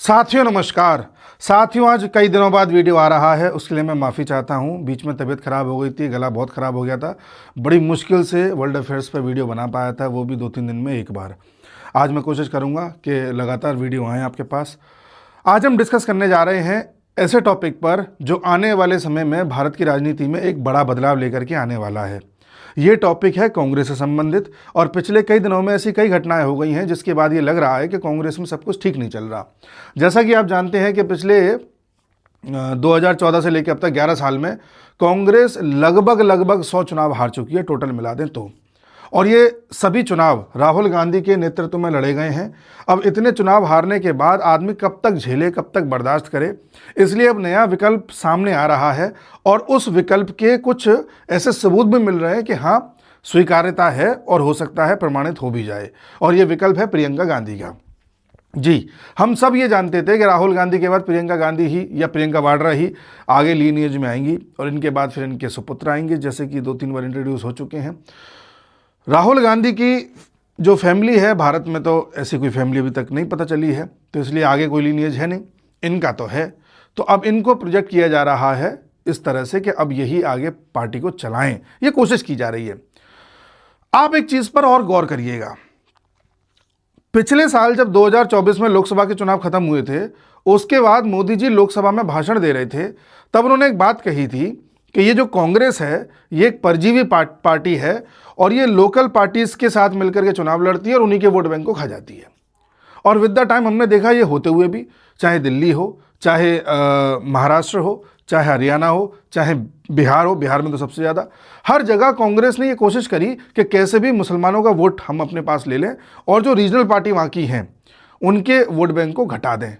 साथियों नमस्कार। साथियों आज कई दिनों बाद वीडियो आ रहा है, उसके लिए मैं माफ़ी चाहता हूं। बीच में तबीयत ख़राब हो गई थी, गला बहुत ख़राब हो गया था। बड़ी मुश्किल से वर्ल्ड अफेयर्स पर वीडियो बना पाया था, वो भी 2-3 दिन में एक बार। आज मैं कोशिश करूंगा कि लगातार वीडियो आएँ आपके पास। आज हम डिस्कस करने जा रहे हैं ऐसे टॉपिक पर जो आने वाले समय में भारत की राजनीति में एक बड़ा बदलाव लेकर के आने वाला है। ये टॉपिक है कांग्रेस से संबंधित, और पिछले कई दिनों में ऐसी कई घटनाएं हो गई हैं जिसके बाद ये लग रहा है कि कांग्रेस में सब कुछ ठीक नहीं चल रहा। जैसा कि आप जानते हैं कि पिछले 2014 से लेकर अब तक 11 साल में कांग्रेस लगभग 100 चुनाव हार चुकी है, टोटल मिला दें तो। और ये सभी चुनाव राहुल गांधी के नेतृत्व में लड़े गए हैं। अब इतने चुनाव हारने के बाद आदमी कब तक झेले, कब तक बर्दाश्त करे, इसलिए अब नया विकल्प सामने आ रहा है। और उस विकल्प के कुछ ऐसे सबूत भी मिल रहे हैं कि हाँ, स्वीकार्यता है और हो सकता है प्रमाणित हो भी जाए। और ये विकल्प है प्रियंका गांधी का। जी, हम सब ये जानते थे कि राहुल गांधी के बाद प्रियंका गांधी ही या प्रियंका वाड्रा ही आगे लीनिएज में आएंगी, और इनके बाद फिर इनके सुपुत्र आएंगे, जैसे कि 2-3 बार इंट्रोड्यूस हो चुके हैं। राहुल गांधी की जो फैमिली है, भारत में तो ऐसी कोई फैमिली अभी तक नहीं पता चली है, तो इसलिए आगे कोई लीनिएज है नहीं। इनका तो है, तो अब इनको प्रोजेक्ट किया जा रहा है इस तरह से कि अब यही आगे पार्टी को चलाएं, ये कोशिश की जा रही है। आप एक चीज पर और गौर करिएगा। पिछले साल जब 2024 में लोकसभा के चुनाव खत्म हुए थे, उसके बाद मोदी जी लोकसभा में भाषण दे रहे थे, तब उन्होंने एक बात कही थी कि ये जो कांग्रेस है ये एक परजीवी पार्टी है, और ये लोकल पार्टीज के साथ मिलकर के चुनाव लड़ती है और उन्हीं के वोट बैंक को खा जाती है। और विद द टाइम हमने देखा ये होते हुए भी, चाहे दिल्ली हो, चाहे महाराष्ट्र हो, चाहे हरियाणा हो, चाहे बिहार हो, बिहार में तो सबसे ज़्यादा, हर जगह कांग्रेस ने ये कोशिश करी कि कैसे भी मुसलमानों का वोट हम अपने पास ले लें और जो रीजनल पार्टी वहाँ की हैं उनके वोट बैंक को घटा दें।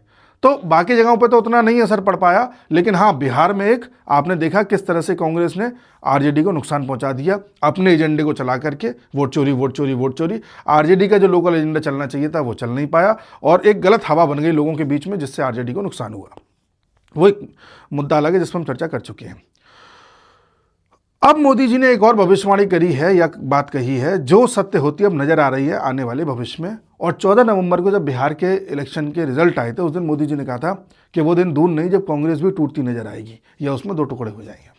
तो बाकी जगहों पर तो उतना नहीं असर पड़ पाया, लेकिन हाँ, बिहार में एक आपने देखा किस तरह से कांग्रेस ने आरजेडी को नुकसान पहुंचा दिया अपने एजेंडे को चला करके। वोट चोरी। आरजेडी का जो लोकल एजेंडा चलना चाहिए था वो चल नहीं पाया, और एक गलत हवा बन गई लोगों के बीच में, जिससे आरजेडी को नुकसान हुआ। वो एक मुद्दा अलग है जिस पर हम चर्चा कर चुके हैं। अब मोदी जी ने एक और भविष्यवाणी करी है या बात कही है जो सत्य होती अब नजर आ रही है आने वाले भविष्य में। और 14 नवंबर को जब बिहार के इलेक्शन के रिजल्ट आए थे, उस दिन मोदी जी ने कहा था कि वो दिन दूर नहीं जब कांग्रेस भी टूटती नजर आएगी या उसमें 2 टुकड़े हो जाएंगे।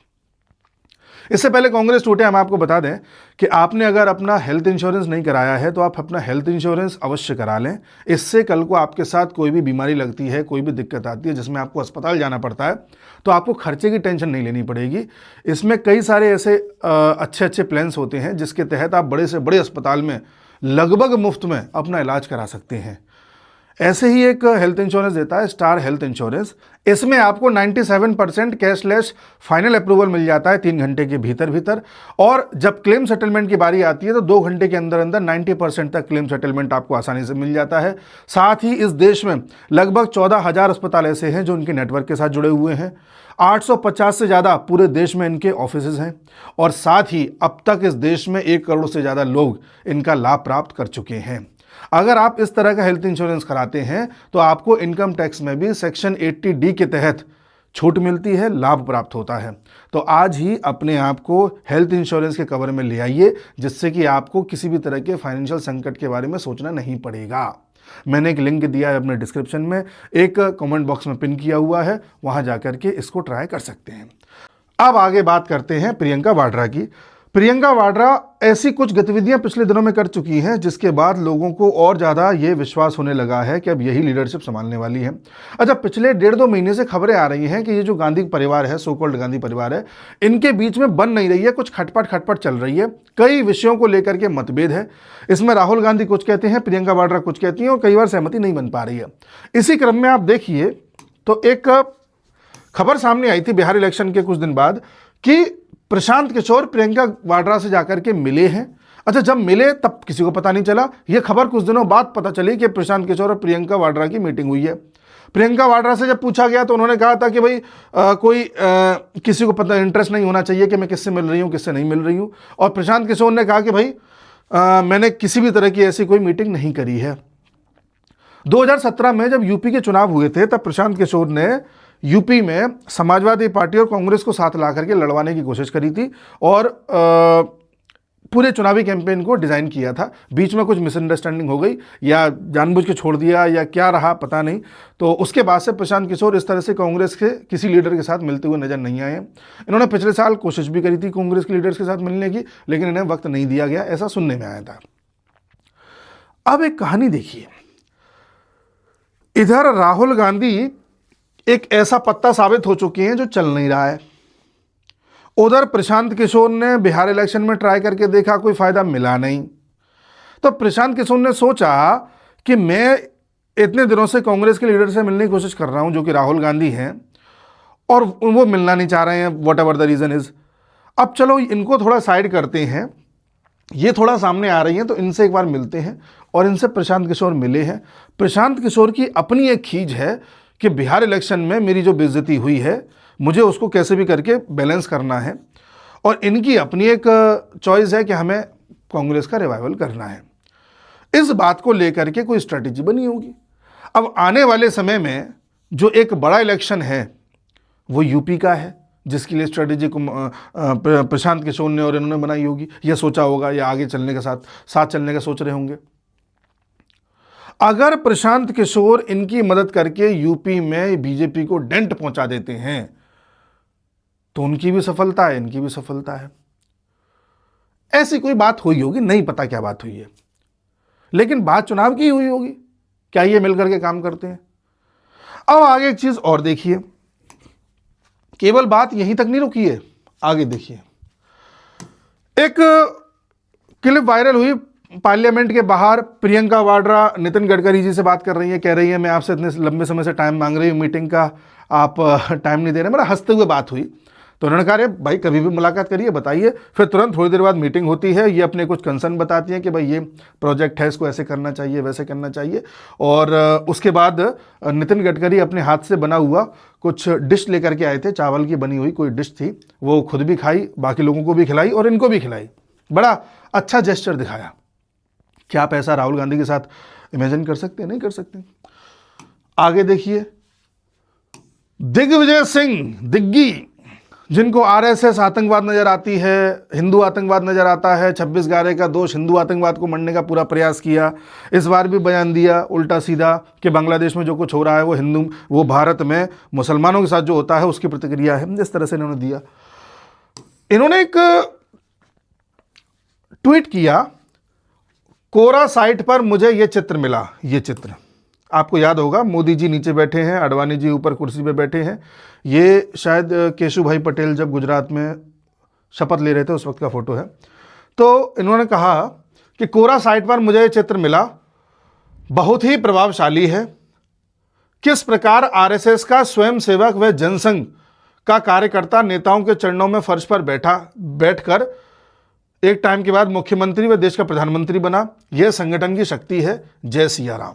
इससे पहले कांग्रेस टूटे, हम आपको बता दें कि आपने अगर अपना हेल्थ इंश्योरेंस नहीं कराया है तो आप अपना हेल्थ इंश्योरेंस अवश्य करा लें। इससे कल को आपके साथ कोई भी बीमारी लगती है, कोई भी दिक्कत आती है जिसमें आपको अस्पताल जाना पड़ता है, तो आपको खर्चे की टेंशन नहीं लेनी पड़ेगी। इसमें कई सारे ऐसे अच्छे प्लान्स होते हैं जिसके तहत आप बड़े से बड़े अस्पताल में लगभग मुफ्त में अपना इलाज करा सकते हैं। ऐसे ही एक हेल्थ इंश्योरेंस देता है स्टार हेल्थ इंश्योरेंस। इसमें आपको 97% कैशलेस फाइनल अप्रूवल मिल जाता है 3 घंटे के भीतर, और जब क्लेम सेटलमेंट की बारी आती है तो 2 घंटे के अंदर 90% तक क्लेम सेटलमेंट आपको आसानी से मिल जाता है। साथ ही इस देश में लगभग 14,000 अस्पताल ऐसे हैं जो इनके नेटवर्क के साथ जुड़े हुए हैं। 850 से ज़्यादा पूरे देश में इनके ऑफिसेज हैं, और साथ ही अब तक इस देश में 1 करोड़ से ज़्यादा लोग इनका लाभ प्राप्त कर चुके हैं। अगर आप इस तरह का हेल्थ इंश्योरेंस कराते हैं तो आपको इनकम टैक्स में भी सेक्शन 80D के तहत छूट मिलती है, लाभ प्राप्त होता है। तो आज ही अपने आप को हेल्थ इंश्योरेंस के कवर में ले आइए, जिससे कि आपको किसी भी तरह के फाइनेंशियल संकट के बारे में सोचना नहीं पड़ेगा। मैंने एक लिंक दिया है अपने डिस्क्रिप्शन में, एक कमेंट बॉक्स में पिन किया हुआ है, वहां जाकर के इसको ट्राई कर सकते हैं। अब आगे बात करते हैं प्रियंका वाड्रा की। प्रियंका वाड्रा ऐसी कुछ गतिविधियां पिछले दिनों में कर चुकी हैं जिसके बाद लोगों को और ज़्यादा ये विश्वास होने लगा है कि अब यही लीडरशिप संभालने वाली है। अच्छा, पिछले 1.5-2 महीने से खबरें आ रही हैं कि ये जो गांधी परिवार है, सो कॉल्ड गांधी परिवार है, इनके बीच में बन नहीं रही है, कुछ खटपट चल रही है। कई विषयों को लेकर के मतभेद है। इसमें राहुल गांधी कुछ कहते हैं, प्रियंका वाड्रा कुछ कहती हैं, और कई बार सहमति नहीं बन पा रही है। इसी क्रम में आप देखिए तो एक खबर सामने आई थी बिहार इलेक्शन के कुछ दिन बाद कि प्रशांत किशोर प्रियंका वाड्रा से जाकर के मिले हैं। अच्छा, जब मिले तब किसी को पता नहीं चला। यह खबर कुछ दिनों बाद पता चली कि प्रशांत किशोर और प्रियंका वाड्रा की मीटिंग हुई है। प्रियंका वाड्रा से जब पूछा गया तो उन्होंने कहा था कि भाई किसी को पता इंटरेस्ट नहीं होना चाहिए कि मैं किससे मिल रही हूँ, किससे नहीं मिल रही हूँ। और प्रशांत किशोर ने कहा कि भाई मैंने किसी भी तरह की ऐसी कोई मीटिंग नहीं करी है। 2017 में जब यूपी के चुनाव हुए थे तब प्रशांत किशोर ने यूपी में समाजवादी पार्टी और कांग्रेस को साथ ला करके लड़वाने की कोशिश करी थी, और पूरे चुनावी कैंपेन को डिज़ाइन किया था। बीच में कुछ मिसअंडरस्टैंडिंग हो गई या जानबूझ के छोड़ दिया या क्या रहा पता नहीं। तो उसके बाद से प्रशांत किशोर इस तरह से कांग्रेस के किसी लीडर के साथ मिलते हुए नजर नहीं आए। इन्होंने पिछले साल कोशिश भी करी थी कांग्रेस के लीडर्स के साथ मिलने की, लेकिन इन्हें वक्त नहीं दिया गया, ऐसा सुनने में आया था। अब एक कहानी देखिए, इधर राहुल गांधी एक ऐसा पत्ता साबित हो चुके हैं जो चल नहीं रहा है। उधर प्रशांत किशोर ने बिहार इलेक्शन में ट्राई करके देखा, कोई फायदा मिला नहीं। तो प्रशांत किशोर ने सोचा कि मैं इतने दिनों से कांग्रेस के लीडर से मिलने की कोशिश कर रहा हूं जो कि राहुल गांधी हैं, और वो मिलना नहीं चाह रहे हैं, whatever the reason is. अब चलो इनको थोड़ा साइड करते हैं, ये थोड़ा सामने आ रही हैं तो इनसे एक बार मिलते हैं। और इनसे प्रशांत किशोर मिले हैं। प्रशांत किशोर की अपनी एक खींच है कि बिहार इलेक्शन में मेरी जो बेइज्जती हुई है मुझे उसको कैसे भी करके बैलेंस करना है, और इनकी अपनी एक चॉइस है कि हमें कांग्रेस का रिवाइवल करना है। इस बात को लेकर के कोई स्ट्रेटेजी बनी होगी। अब आने वाले समय में जो एक बड़ा इलेक्शन है वो यूपी का है, जिसके लिए स्ट्रेटेजी को प्रशांत किशोर ने और इन्होंने बनाई होगी, या सोचा होगा, या आगे चलने के साथ चलने का सोच रहे होंगे। अगर प्रशांत किशोर इनकी मदद करके यूपी में बीजेपी को डेंट पहुंचा देते हैं तो उनकी भी सफलता है, इनकी भी सफलता है। ऐसी कोई बात हुई होगी, नहीं पता क्या बात हुई है, लेकिन बात चुनाव की हुई होगी। क्या ये मिलकर के काम करते हैं? अब आगे एक चीज और देखिए, केवल बात यहीं तक नहीं रुकी है, आगे देखिए। एक क्लिप वायरल हुई, पार्लियामेंट के बाहर प्रियंका वाड्रा नितिन गडकरी जी से बात कर रही है, कह रही है मैं आपसे इतने लंबे समय से टाइम मांग रही हूँ मीटिंग का, आप टाइम नहीं दे रहे। मेरा हंसते हुए बात हुई तो उन्होंने कहा, अरे भाई कभी भी मुलाकात करिए, बताइए। फिर तुरंत थोड़ी देर बाद मीटिंग होती है, ये अपने कुछ कंसर्न बताती हैं कि भाई ये प्रोजेक्ट है, इसको ऐसे करना चाहिए, वैसे करना चाहिए। और उसके बाद नितिन गडकरी अपने हाथ से बना हुआ कुछ डिश लेकर के आए थे, चावल की बनी हुई कोई डिश थी, वो खुद भी खाई, बाकी लोगों को भी खिलाई और इनको भी खिलाई। बड़ा अच्छा जेस्चर दिखाया। क्या आप ऐसा राहुल गांधी के साथ इमेजिन कर सकते हैं? नहीं कर सकते। आगे देखिए, दिग्विजय सिंह दिग्गी, जिनको आरएसएस आतंकवाद नजर आती है, हिंदू आतंकवाद नजर आता है, 26 गारे का दोष हिंदू आतंकवाद को मरने का पूरा प्रयास किया। इस बार भी बयान दिया उल्टा सीधा कि बांग्लादेश में जो कुछ हो रहा है वो भारत में मुसलमानों के साथ जो होता है उसकी प्रतिक्रिया है। इस तरह से इन्होंने दिया। इन्होंने एक ट्वीट किया, कोरा साइट पर मुझे ये चित्र मिला। ये चित्र आपको याद होगा, मोदी जी नीचे बैठे हैं, अडवाणी जी ऊपर कुर्सी पे बैठे हैं। ये शायद केशु भाई पटेल जब गुजरात में शपथ ले रहे थे उस वक्त का फोटो है। तो इन्होंने कहा कि कोरा साइट पर मुझे ये चित्र मिला, बहुत ही प्रभावशाली है। किस प्रकार आरएसएस का स्वयंसेवक व जनसंघ का कार्यकर्ता नेताओं के चरणों में फर्श पर बैठकर एक टाइम के बाद मुख्यमंत्री व देश का प्रधानमंत्री बना। यह संगठन की शक्ति है। जय सिया राम।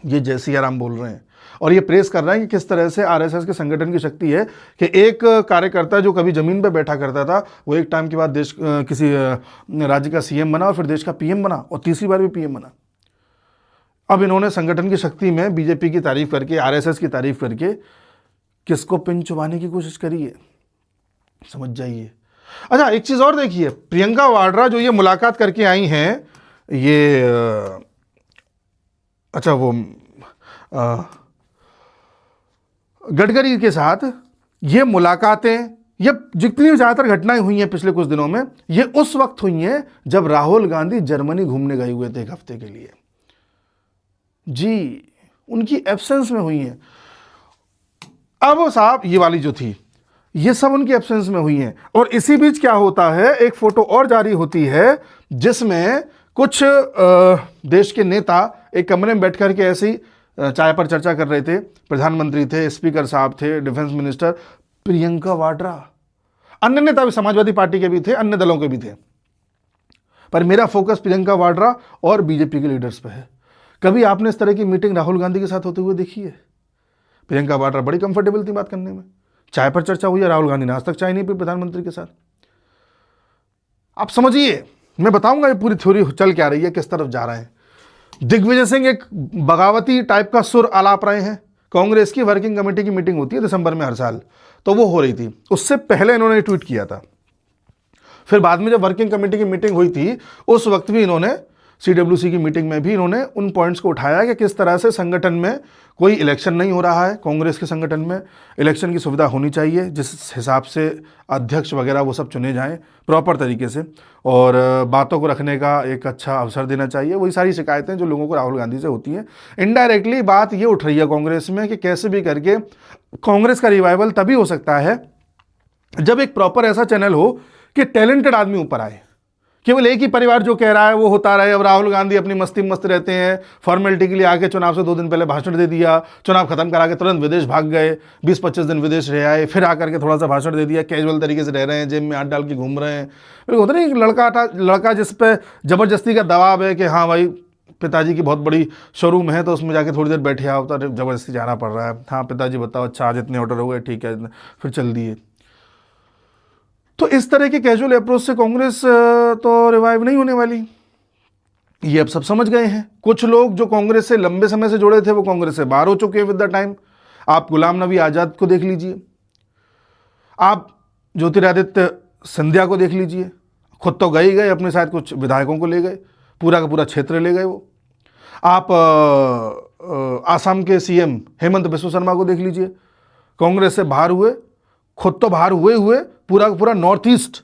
ये जय सिया राम बोल रहे हैं और ये प्रेस कर रहे हैं कि किस तरह से आरएसएस के संगठन की शक्ति है कि एक कार्यकर्ता जो कभी जमीन पर बैठा करता था वो एक टाइम के बाद देश किसी राज्य का सीएम बना और फिर देश का पीएम बना और तीसरी बार भी पीएम बना। अब इन्होंने संगठन की शक्ति में बीजेपी की तारीफ करके, आरएसएस की तारीफ करके किसको पिन चुबाने की कोशिश करी है, समझ जाइए। अच्छा, एक चीज और देखिए, प्रियंका वाड्रा जो ये मुलाकात करके आई हैं, ये अच्छा वो गडकरी के साथ ये मुलाकातें, ये जितनी ज़्यादातर घटनाएं हुई हैं पिछले कुछ दिनों में, ये उस वक्त हुई हैं जब राहुल गांधी जर्मनी घूमने गए हुए थे एक हफ्ते के लिए। जी, उनकी एब्सेंस में हुई हैं। अब साहब ये वाली जो थी, ये सब उनकी एब्सेंस में हुई हैं। और इसी बीच क्या होता है, एक फोटो और जारी होती है जिसमें कुछ देश के नेता एक कमरे में बैठ करके ऐसे ही चाय पर चर्चा कर रहे थे। प्रधानमंत्री थे, स्पीकर साहब थे, डिफेंस मिनिस्टर, प्रियंका वाड्रा, अन्य नेता भी समाजवादी पार्टी के भी थे, अन्य दलों के भी थे। पर मेरा फोकस प्रियंका वाड्रा और बीजेपी के लीडर्स पे है। कभी आपने इस तरह की मीटिंग राहुल गांधी के साथ होते हुए देखी है? प्रियंका वाड्रा बड़ी कंफर्टेबल थी बात करने में। चाय पर चर्चा हुई है, राहुल गांधी ने आज तक चाय नहीं पी प्रधानमंत्री के साथ। आप समझिए, मैं बताऊंगा ये पूरी थ्योरी चल क्या रही है, किस तरफ जा रहे हैं। दिग्विजय सिंह एक बगावती टाइप का सुर आलाप रहे हैं। कांग्रेस की वर्किंग कमेटी की मीटिंग होती है दिसंबर में हर साल, तो वो हो रही थी। उससे पहले इन्होंने ट्वीट किया था, फिर बाद में जब वर्किंग कमेटी की मीटिंग हुई थी उस वक्त भी इन्होंने CWC की मीटिंग में भी इन्होंने उन पॉइंट्स को उठाया कि किस तरह से संगठन में कोई इलेक्शन नहीं हो रहा है, कांग्रेस के संगठन में इलेक्शन की सुविधा होनी चाहिए, जिस हिसाब से अध्यक्ष वगैरह वो सब चुने जाएं प्रॉपर तरीके से, और बातों को रखने का एक अच्छा अवसर देना चाहिए। वही सारी शिकायतें जो लोगों को राहुल गांधी से होती हैं। इनडायरेक्टली बात ये उठ रही है कांग्रेस में कि कैसे भी करके कांग्रेस का रिवाइवल तभी हो सकता है जब एक प्रॉपर ऐसा चैनल हो कि टैलेंटेड आदमी ऊपर आए। केवल एक ही परिवार जो कह रहा है वो होता रहे। अब राहुल गांधी अपनी मस्ती में मस्त रहते हैं, फॉर्मेलिटी के लिए आके चुनाव से 2 दिन पहले भाषण दे दिया, चुनाव खत्म करा के तुरंत विदेश भाग गए, 20-25 दिन विदेश रह आए, फिर आकर के थोड़ा सा भाषण दे दिया, कैजुअल तरीके से रह रहे हैं, जेब में हाथ डाल के घूम रहे हैं। फिर होता नहीं, एक लड़का जिस पे जबरदस्ती का दबाव है कि हाँ भाई पिताजी की बहुत बड़ी शोरूम है तो उसमें जाके थोड़ी देर बैठे आओ, तो जबरदस्ती जाना पड़ रहा है। हाँ पिताजी बताओ, अच्छा आज इतने ऑर्डर हो गए, ठीक है, फिर चल दिए। तो इस तरह के कैजुअल अप्रोच से कांग्रेस तो रिवाइव नहीं होने वाली, ये अब सब समझ गए हैं। कुछ लोग जो कांग्रेस से लंबे समय से जुड़े थे वो कांग्रेस से बाहर हो चुके हैं विद द टाइम। आप गुलाम नबी आज़ाद को देख लीजिए, आप ज्योतिरादित्य सिंधिया को देख लीजिए, खुद तो गए ही गए, अपने साथ कुछ विधायकों को ले गए, पूरा का पूरा क्षेत्र ले गए वो। आप आसाम के CM हेमंत बिस्व शर्मा को देख लीजिए, कांग्रेस से बाहर हुए, खुद तो बाहर हुए पूरा का पूरा नॉर्थ ईस्ट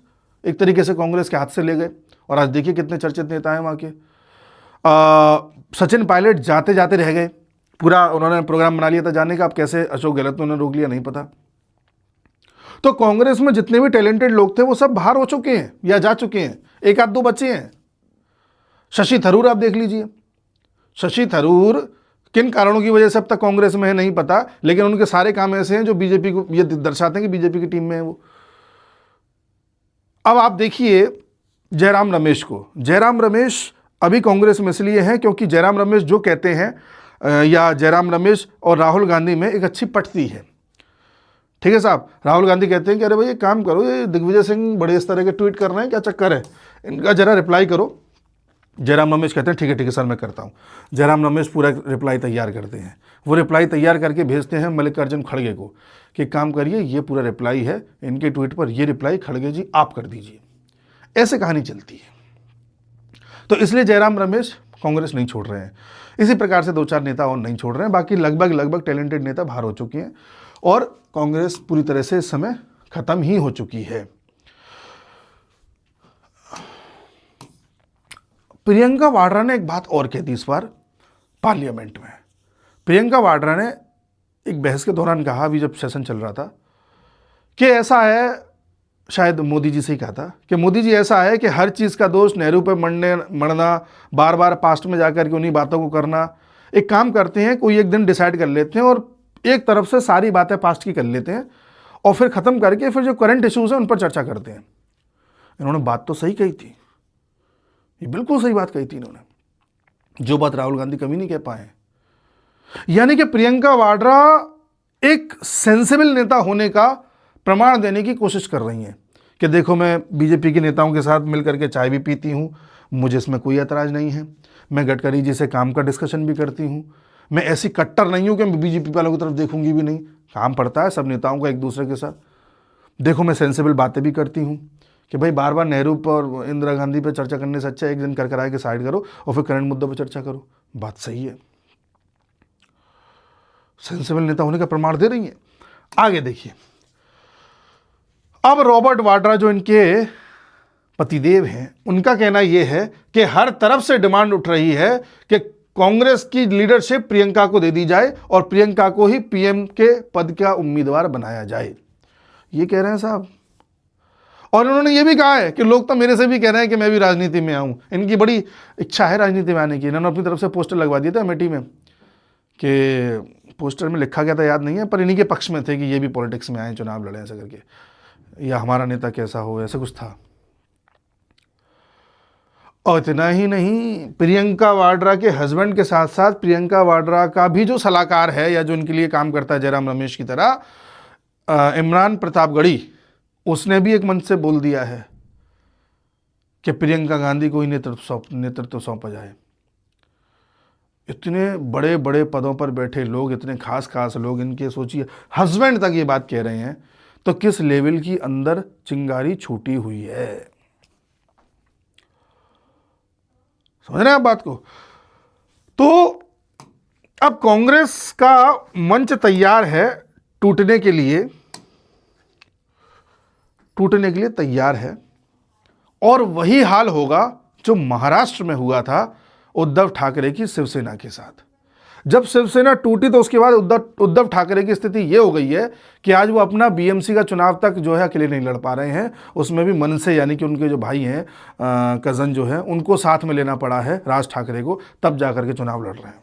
एक तरीके से कांग्रेस के हाथ से ले गए, और आज देखिए कितने चर्चित नेता हैं वहाँ के। सचिन पायलट जाते जाते रह गए, पूरा उन्होंने प्रोग्राम बना लिया था जाने का, अब कैसे अशोक गहलोत ने उन्हें रोक लिया नहीं पता। तो कांग्रेस में जितने भी टैलेंटेड लोग थे वो सब बाहर हो चुके हैं या जा चुके हैं, एक आध दो बच्चे हैं। शशि थरूर आप देख लीजिए, शशि थरूर किन कारणों की वजह से अब तक कांग्रेस में है नहीं पता, लेकिन उनके सारे काम ऐसे हैं जो बीजेपी को ये दर्शाते हैं कि बीजेपी की टीम में है वो। अब आप देखिए जयराम रमेश को, जयराम रमेश अभी कांग्रेस में इसलिए है क्योंकि जयराम रमेश जो कहते हैं या जयराम रमेश और राहुल गांधी में एक अच्छी पटती है। ठीक है साहब, राहुल गांधी कहते हैं कि अरे भाई ये काम करो, ये दिग्विजय सिंह बड़े इस तरह के ट्वीट कर रहे हैं, क्या चक्कर है, इनका जरा रिप्लाई करो। जयराम रमेश कहते हैं ठीक है सर मैं करता हूँ। जयराम रमेश पूरा रिप्लाई तैयार करते हैं, वो रिप्लाई तैयार करके भेजते हैं मल्लिकार्जुन खड़गे को कि काम करिए, ये पूरा रिप्लाई है इनके ट्वीट पर, ये रिप्लाई खड़गे जी आप कर दीजिए। ऐसे कहानी चलती है। तो इसलिए जयराम रमेश कांग्रेस नहीं छोड़ रहे हैं, इसी प्रकार से 2-4 नेता और नहीं छोड़ रहे हैं, बाकी लगभग टैलेंटेड नेता बाहर हो चुके हैं और कांग्रेस पूरी तरह से इस समय खत्म ही हो चुकी है। प्रियंका वाड्रा ने एक बात और कह दी इस बार पार्लियामेंट में। प्रियंका वाड्रा ने एक बहस के दौरान कहा, अभी जब सेशन चल रहा था, कि ऐसा है, शायद मोदी जी से ही कहा था कि मोदी जी ऐसा है कि हर चीज़ का दोष नेहरू पे मरना, बार बार पास्ट में जाकर के उन्हीं बातों को करना। एक काम करते हैं, कोई एक दिन डिसाइड कर लेते हैं और एक तरफ से सारी बातें पास्ट की कर लेते हैं और फिर ख़त्म करके फिर जो करंट इश्यूज़ हैं उन पर चर्चा करते हैं। इन्होंने बात तो सही कही थी, ये बिल्कुल सही बात कही थी इन्होंने, जो बात राहुल गांधी कभी नहीं कह पाए। यानी कि प्रियंका वाड्रा एक सेंसिबल नेता होने का प्रमाण देने की कोशिश कर रही हैं कि देखो मैं बीजेपी के नेताओं के साथ मिलकर के चाय भी पीती हूँ, मुझे इसमें कोई ऐतराज़ नहीं है, मैं गडकरी जी से काम का डिस्कशन भी करती हूँ, मैं ऐसी कट्टर नहीं हूँ कि मैं बीजेपी वालों की तरफ देखूंगी भी नहीं, काम पड़ता है सब नेताओं का एक दूसरे के साथ। देखो मैं सेंसिबल बातें भी करती हूँ कि भाई बार बार नेहरू पर इंदिरा गांधी पर चर्चा करने से अच्छा एक दिन कर के साइड करो और फिर करंट मुद्दों पर चर्चा करो। बात सही है, सेंसिबल नेता होने का प्रमाण दे रही है। आगे देखिए, अब रॉबर्ट वाड्रा जो इनके पतिदेव हैं, उनका कहना यह है कि हर तरफ से डिमांड उठ रही है कि कांग्रेस की लीडरशिप प्रियंका को दे दी जाए और प्रियंका को ही पीएम के पद का उम्मीदवार बनाया जाए, ये कह रहे हैं साहब। और इन्होंने ये भी कहा है कि लोग तो मेरे से भी कह रहे हैं कि मैं भी राजनीति में आऊं, इनकी बड़ी इच्छा है राजनीति में आने की। इन्होंने अपनी तरफ से पोस्टर लगवा दिए थे अमेठी में, कि पोस्टर में लिखा गया था याद नहीं है, पर इन्हीं के पक्ष में थे कि ये भी पॉलिटिक्स में आए, चुनाव लड़े ऐसा करके, या हमारा नेता कैसा हो, ऐसा कुछ था। और इतना ही नहीं, प्रियंका वाड्रा के हस्बैंड के साथ साथ प्रियंका वाड्रा का भी जो सलाहकार है या जो उनके लिए काम करता है जयराम रमेश की तरह, इमरान प्रतापगढ़ी, उसने भी एक मंच से बोल दिया है कि प्रियंका गांधी को ही नेतृत्व सौंपा जाए। इतने बड़े बड़े पदों पर बैठे लोग, इतने खास लोग, इनके सोचिए हस्बैंड तक ये बात कह रहे हैं, तो किस लेवल की अंदर चिंगारी छूटी हुई है। समझ रहे हैं आप बात को? तो अब कांग्रेस का मंच तैयार है टूटने के लिए तैयार है, और वही हाल होगा जो महाराष्ट्र में हुआ था उद्धव ठाकरे की शिवसेना के साथ। जब शिवसेना टूटी तो उसके बाद उद्धव ठाकरे की स्थिति ये हो गई है कि आज वो अपना बीएमसी का चुनाव तक जो है अकेले नहीं लड़ पा रहे हैं, उसमें भी मनसे यानी कि उनके जो भाई हैं कज़न जो है उनको साथ में लेना पड़ा है राज ठाकरे को, तब जाकर के चुनाव लड़ रहे हैं।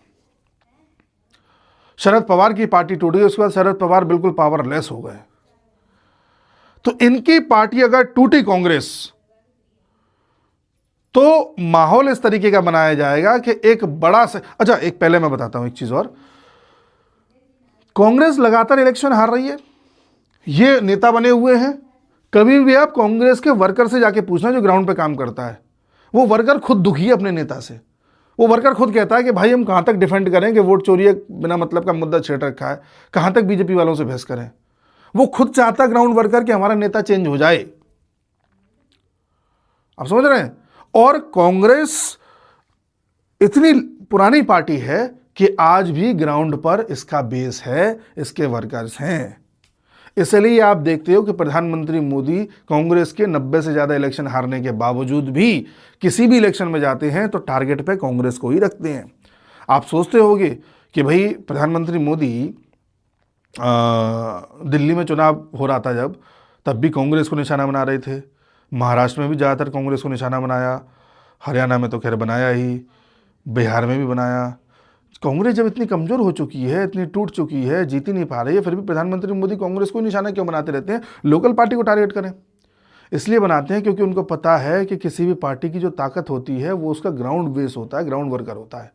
शरद पवार की पार्टी टूटी, उसके बाद शरद पवार बिल्कुल पावरलेस हो गए। तो इनकी पार्टी अगर टूटी कांग्रेस, तो माहौल इस तरीके का बनाया जाएगा कि एक बड़ा से अच्छा, एक पहले मैं बताता हूं एक चीज और, कांग्रेस लगातार इलेक्शन हार रही है, ये नेता बने हुए हैं। कभी भी आप कांग्रेस के वर्कर से जाके पूछना जो ग्राउंड पे काम करता है, वो वर्कर खुद दुखी है अपने नेता से। वो वर्कर खुद कहता है कि भाई हम कहां तक डिफेंड करें कि वोट चोरी बिना मतलब का मुद्दा छेड़ रखा है, कहां तक बीजेपी वालों से बहस करें। वो खुद चाहता ग्राउंड वर्कर कि हमारा नेता चेंज हो जाए। आप समझ रहे हैं? और कांग्रेस इतनी पुरानी पार्टी है कि आज भी ग्राउंड पर इसका बेस है, इसके वर्कर्स हैं। इसलिए आप देखते हो कि प्रधानमंत्री मोदी कांग्रेस के 90 से ज़्यादा इलेक्शन हारने के बावजूद भी किसी भी इलेक्शन में जाते हैं तो टारगेट पे कांग्रेस को ही रखते हैं। आप सोचते होंगे कि भाई प्रधानमंत्री मोदी दिल्ली में चुनाव हो रहा था जब, तब भी कांग्रेस को निशाना बना रहे थे, महाराष्ट्र में भी ज़्यादातर कांग्रेस को निशाना बनाया, हरियाणा में तो खैर बनाया ही, बिहार में भी बनाया। कांग्रेस जब इतनी कमज़ोर हो चुकी है, इतनी टूट चुकी है, जीत ही नहीं पा रही है, फिर भी प्रधानमंत्री मोदी कांग्रेस को निशाना क्यों बनाते रहते हैं? लोकल पार्टी को टारगेट करें। इसलिए बनाते हैं क्योंकि उनको पता है कि किसी भी पार्टी की जो ताकत होती है वो उसका ग्राउंड बेस होता है, ग्राउंड वर्कर होता है।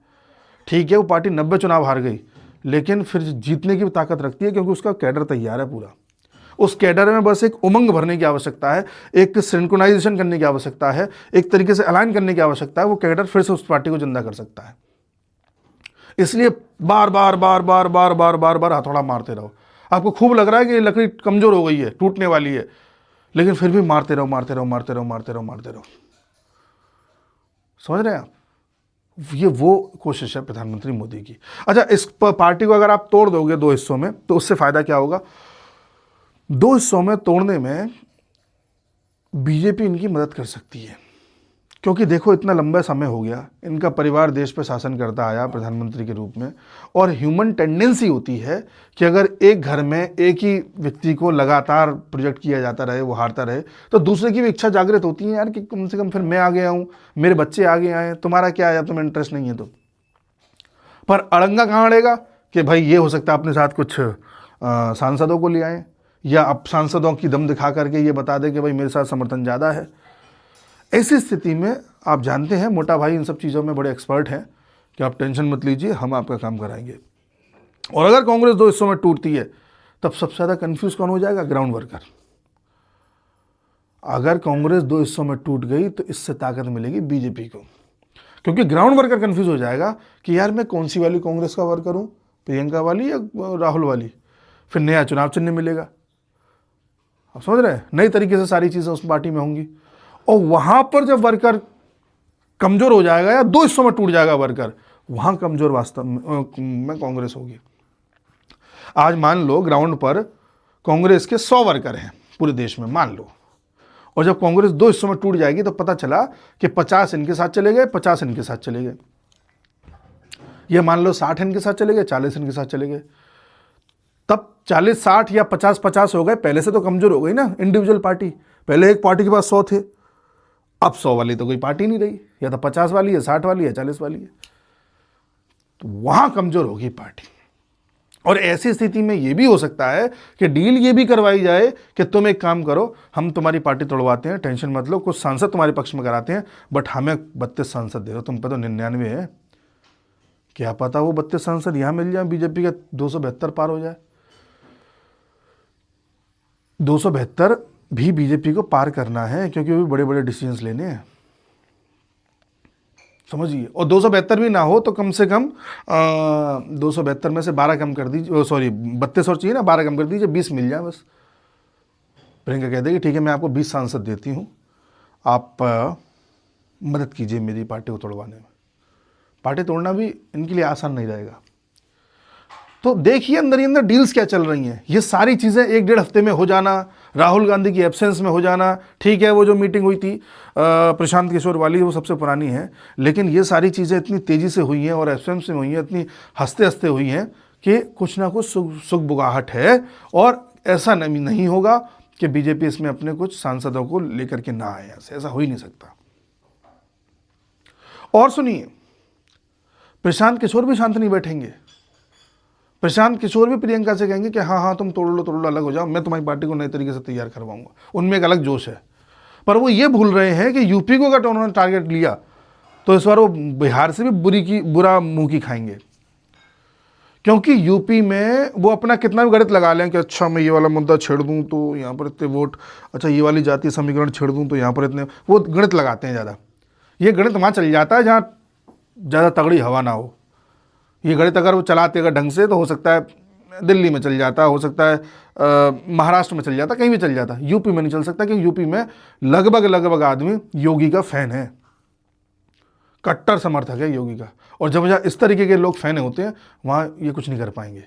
ठीक है, वो पार्टी 90 चुनाव हार गई, लेकिन फिर जीतने की भी ताकत रखती है क्योंकि उसका कैडर तैयार है पूरा। उस कैडर में बस एक उमंग भरने की आवश्यकता है, एक सिंक्रोनाइजेशन करने की आवश्यकता है, एक तरीके से अलाइन करने की आवश्यकता है। वो कैडर फिर से उस पार्टी को जिंदा कर सकता है। इसलिए बार बार बार बार बार बार बार बार हथौड़ा मारते रहो। आपको खूब लग रहा है कि लकड़ी कमजोर हो गई है, टूटने वाली है, लेकिन फिर भी मारते रहो मारते रहो मारते रहो मारते रहो मारते रहो। समझ रहे हैं आप? ये वो कोशिश है प्रधानमंत्री मोदी की। अच्छा, इस पार्टी को अगर आप तोड़ दोगे 2 हिस्सों में तो उससे फायदा क्या होगा? 2 हिस्सों में तोड़ने में बीजेपी इनकी मदद कर सकती है, क्योंकि देखो इतना लंबा समय हो गया इनका परिवार देश पर शासन करता आया प्रधानमंत्री के रूप में, और ह्यूमन टेंडेंसी होती है कि अगर एक घर में एक ही व्यक्ति को लगातार प्रोजेक्ट किया जाता रहे, वो हारता रहे, तो दूसरे की भी इच्छा जागृत होती है यार कि कम से कम फिर मैं आगे आऊँ, मेरे बच्चे आगे आए, तुम्हारा क्या है, तुम्हें इंटरेस्ट नहीं है तो। पर अड़ंगा कहाँ अड़ेगा कि भाई ये हो सकता है अपने साथ कुछ सांसदों को ले आए, या अब सांसदों की दम दिखा करके ये बता दे कि भाई मेरे साथ समर्थन ज़्यादा है। ऐसी स्थिति में आप जानते हैं मोटा भाई इन सब चीज़ों में बड़े एक्सपर्ट हैं कि आप टेंशन मत लीजिए, हम आपका काम कराएंगे। और अगर कांग्रेस 2 हिस्सों में टूटती है तब सबसे ज़्यादा कंफ्यूज कौन हो जाएगा? Ground worker. अगर कांग्रेस 2 हिस्सों में टूट गई तो इससे ताकत मिलेगी बीजेपी को, क्योंकि ग्राउंड वर्कर कंफ्यूज हो जाएगा कि यार मैं कौन सी वाली कांग्रेस का वर्कर हूँ, प्रियंका वाली या राहुल वाली। फिर नया चुनाव चिन्ह मिलेगा। आप समझ रहे हैं? नई तरीके से सारी चीज़ें उस पार्टी में होंगी, और वहां पर जब वर्कर कमजोर हो जाएगा या 2 हिस्सों में टूट जाएगा वर्कर, वहां कमजोर वास्तव में कांग्रेस होगी। आज मान लो ग्राउंड पर कांग्रेस के 100 वर्कर हैं पूरे देश में, मान लो, और जब कांग्रेस 2 हिस्सों में टूट जाएगी तो पता चला कि 50 इनके साथ चले गए, 50 इनके साथ चले गए, ये मान लो 60 इनके साथ चले गए, 40 इनके साथ चले गए। तब 40-60 या 50-50 हो गए। पहले से तो कमजोर हो गई ना इंडिविजुअल पार्टी। पहले एक पार्टी के पास 100 थे, अब 100 वाली तो कोई पार्टी नहीं रही, या तो 50 वाली है, 60 वाली है, 40 वाली है, तो वहां कमजोर होगी पार्टी। और ऐसी स्थिति में यह भी हो सकता है कि डील ये भी करवाई जाए कि तुम एक काम करो, हम तुम्हारी पार्टी तोड़वाते हैं, टेंशन मत लो, कुछ सांसद तुम्हारे पक्ष में कराते हैं, बट हमें 32 सांसद दे दो, तुम पे तो 99 है, क्या पता वो 32 सांसद यहां मिल जाए, बीजेपी का 272 पार हो जाए। 272 भी बीजेपी को पार करना है, क्योंकि वो भी बड़े बड़े डिसीजंस लेने हैं, समझिए। और 272 भी ना हो तो कम से कम 272 में से 12 कम कर दीजिए, सॉरी 32 और चाहिए ना, 12 कम कर दीजिए, 20 मिल जाए बस। प्रियंका कह देगी ठीक है मैं आपको 20 सांसद देती हूँ, आप मदद कीजिए मेरी पार्टी को तोड़वाने में। पार्टी तोड़ना भी इनके लिए आसान नहीं रहेगा। तो देखिए अंदर ही अंदर डील्स क्या चल रही हैं। ये सारी चीज़ें 1-1.5 हफ्ते में हो जाना, राहुल गांधी की एब्सेंस में हो जाना, ठीक है वो जो मीटिंग हुई थी प्रशांत किशोर वाली वो सबसे पुरानी है, लेकिन ये सारी चीज़ें इतनी तेज़ी से हुई हैं और एब्सेंस में हुई हैं, इतनी हंसते हंसते हुई हैं कि कुछ ना कुछ सुगबुगाहट है। और ऐसा नहीं होगा कि बीजेपी इसमें अपने कुछ सांसदों को लेकर के ना आए, ऐसा हो ही नहीं सकता। और सुनिए, प्रशांत किशोर भी शांत नहीं बैठेंगे। प्रशांत किशोर भी प्रियंका से कहेंगे कि हाँ हाँ तुम तोड़ लो अलग हो जाओ, मैं तुम्हारी पार्टी को नए तरीके से तैयार करवाऊंगा। उनमें एक अलग जोश है। पर वो ये भूल रहे हैं कि यूपी को अगर उन्होंने टारगेट लिया तो इस बार वो बिहार से भी बुरा मुंह की खाएंगे, क्योंकि यूपी में वो अपना कितना भी गणित लगा लें कि अच्छा मैं ये वाला मुद्दा छेड़ दूं तो यहाँ पर इतने वोट, अच्छा ये वाली जातीय समीकरण छेड़ दूं तो यहाँ पर इतने, वो गणित लगाते हैं ज़्यादा। ये गणित वहाँ चल जाता है जहाँ ज़्यादा तगड़ी हवा ना हो। ये गणित अगर वो चलाते अगर ढंग से तो हो सकता है दिल्ली में चल जाता, हो सकता है महाराष्ट्र में चल जाता, कहीं भी चल जाता। यूपी में नहीं चल सकता, क्योंकि यूपी में लगभग आदमी योगी का फैन है, कट्टर समर्थक है योगी का। और जब जहाँ इस तरीके के लोग फैन होते हैं वहाँ ये कुछ नहीं कर पाएंगे।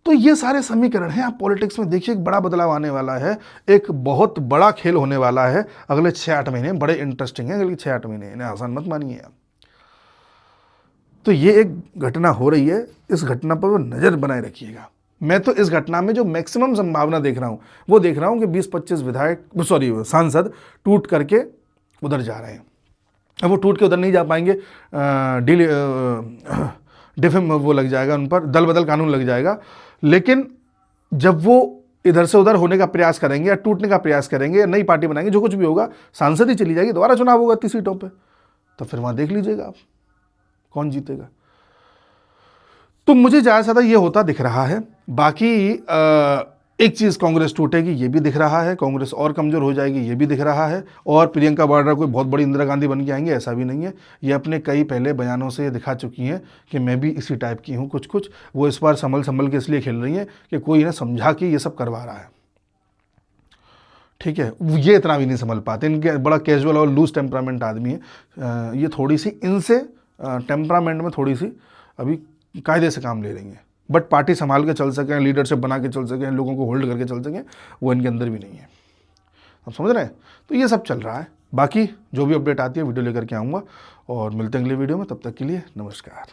तो ये सारे समीकरण हैं। आप पॉलिटिक्स में देखिए एक बड़ा बदलाव आने वाला है, एक बहुत बड़ा खेल होने वाला है अगले 6-8 महीने, बड़े इंटरेस्टिंग है अगले 6-8 महीने, इन्हें आसान मत मानिए आप। तो ये एक घटना हो रही है, इस घटना पर नज़र बनाए रखिएगा। मैं तो इस घटना में जो मैक्सिमम संभावना देख रहा हूँ वो देख रहा हूँ कि 20-25 सांसद टूट करके उधर जा रहे हैं। अब वो टूट के उधर नहीं जा पाएंगे, डिफेम वो लग जाएगा उन पर, दल बदल कानून लग जाएगा। लेकिन जब वो इधर से उधर होने का प्रयास करेंगे या टूटने का प्रयास करेंगे या नई पार्टी बनाएंगे, जो कुछ भी होगा, सांसद ही चली जाएगी, दोबारा चुनाव होगा 30 सीटों पे, तो फिर वहाँ देख लीजिएगा आप कौन जीतेगा। तो मुझे ज़्यादा से ज़्यादा ये होता दिख रहा है। बाकी एक चीज़, कांग्रेस टूटेगी ये भी दिख रहा है, कांग्रेस और कमज़ोर हो जाएगी ये भी दिख रहा है, और प्रियंका वाड्रा कोई बहुत बड़ी इंदिरा गांधी बन के आएंगे ऐसा भी नहीं है। ये अपने कई पहले बयानों से दिखा चुकी हैं कि मैं भी इसी टाइप की हूँ कुछ। वो इस बार संभल के इसलिए खेल रही हैं कि कोई इन्हें समझा के ये सब करवा रहा है, ठीक है। ये इतना भी नहीं संभल पाते, इनके बड़ा कैजुअल और लूज टेम्परामेंट आदमी है। ये थोड़ी सी इनसे टेम्परामेंट में थोड़ी सी अभी कायदे से काम ले रही हैं, बट पार्टी संभाल के चल सकें, लीडरशिप बना के चल सकें, लोगों को होल्ड करके चल सकें, वो इनके अंदर भी नहीं है। आप समझ रहे हैं? तो ये सब चल रहा है। बाकी जो भी अपडेट आती है वीडियो लेकर के आऊँगा, और मिलते हैं अगले वीडियो में। तब तक के लिए नमस्कार।